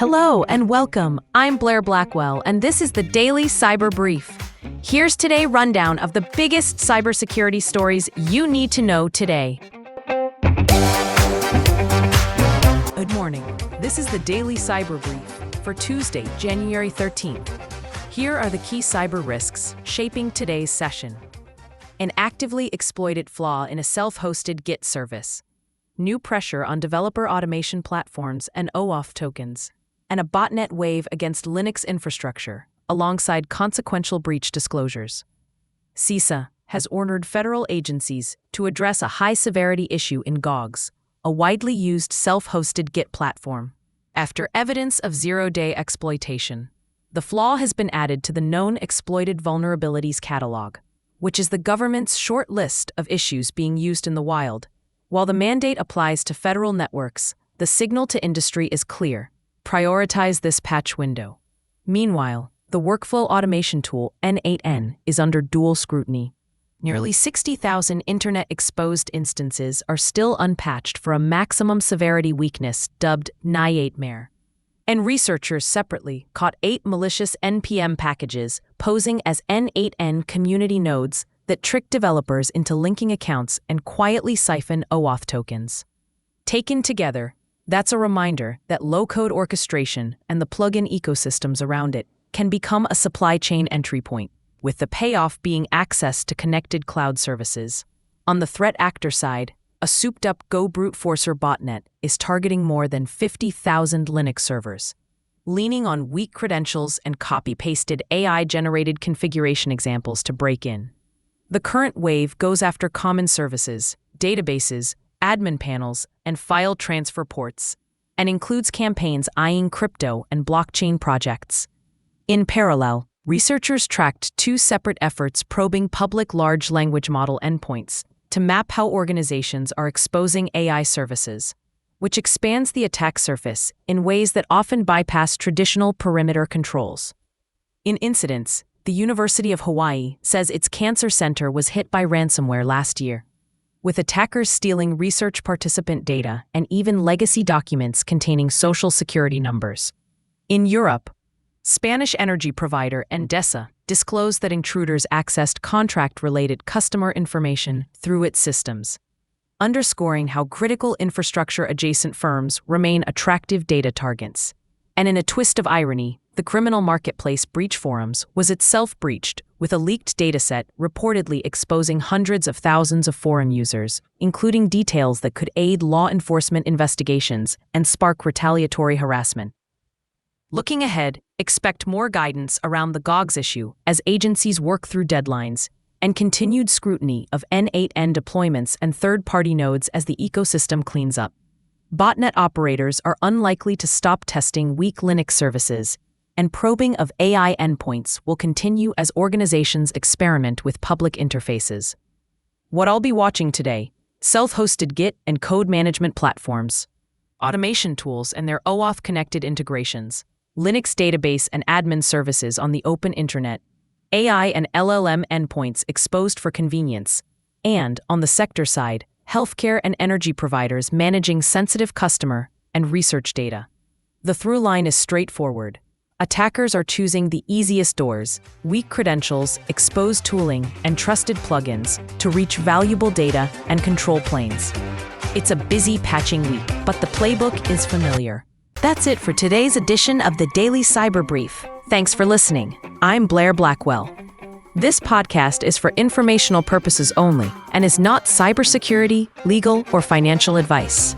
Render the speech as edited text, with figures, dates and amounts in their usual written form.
Hello and welcome. I'm Blair Blackwell, and this is the Daily Cyber Brief. Here's today's rundown of the biggest cybersecurity stories you need to know today. Good morning. This is the Daily Cyber Brief for Tuesday, January 13th. Here are the key cyber risks shaping today's session. An actively exploited flaw in a self-hosted Git service. New pressure on developer automation platforms and OAuth tokens. And a botnet wave against Linux infrastructure, alongside consequential breach disclosures. CISA has ordered federal agencies to address a high-severity issue in GOGS, a widely used self-hosted Git platform. After evidence of zero-day exploitation, the flaw has been added to the known exploited vulnerabilities catalog, which is the government's short list of issues being used in the wild. While the mandate applies to federal networks, the signal to industry is clear. Prioritize this patch window. Meanwhile, the workflow automation tool N8N is under dual scrutiny. Nearly 60,000 internet-exposed instances are still unpatched for a maximum severity weakness dubbed nightmare. And researchers separately caught 8 malicious NPM packages posing as N8N community nodes that trick developers into linking accounts and quietly siphon OAuth tokens. Taken together, that's a reminder that low-code orchestration and the plugin ecosystems around it can become a supply chain entry point, with the payoff being access to connected cloud services. On the threat actor side, a souped-up Go brute forcer botnet is targeting more than 50,000 Linux servers, leaning on weak credentials and copy-pasted AI-generated configuration examples to break in. The current wave goes after common services, databases, admin panels, and file transfer ports, and includes campaigns eyeing crypto and blockchain projects. In parallel, researchers tracked 2 separate efforts probing public large language model endpoints to map how organizations are exposing AI services, which expands the attack surface in ways that often bypass traditional perimeter controls. In incidents, the University of Hawaii says its cancer center was hit by ransomware last year, with attackers stealing research participant data and even legacy documents containing social security numbers. In Europe, Spanish energy provider Endesa disclosed that intruders accessed contract-related customer information through its systems, underscoring how critical infrastructure-adjacent firms remain attractive data targets. And in a twist of irony, the criminal marketplace Breach Forums was itself breached, with a leaked dataset reportedly exposing hundreds of thousands of forum users, including details that could aid law enforcement investigations and spark retaliatory harassment. Looking ahead, expect more guidance around the GOGS issue as agencies work through deadlines, and continued scrutiny of N8N deployments and third-party nodes as the ecosystem cleans up. Botnet operators are unlikely to stop testing weak Linux services, and probing of AI endpoints will continue as organizations experiment with public interfaces. What I'll be watching today: self-hosted Git and code management platforms, automation tools and their OAuth-connected integrations, Linux database and admin services on the open internet, AI and LLM endpoints exposed for convenience, and, on the sector side, healthcare and energy providers managing sensitive customer and research data. The through line is straightforward. Attackers are choosing the easiest doors, weak credentials, exposed tooling, and trusted plugins to reach valuable data and control planes. It's a busy patching week, but the playbook is familiar. That's it for today's edition of the Daily Cyber Brief. Thanks for listening. I'm Blair Blackwell. This podcast is for informational purposes only and is not cybersecurity, legal, or financial advice.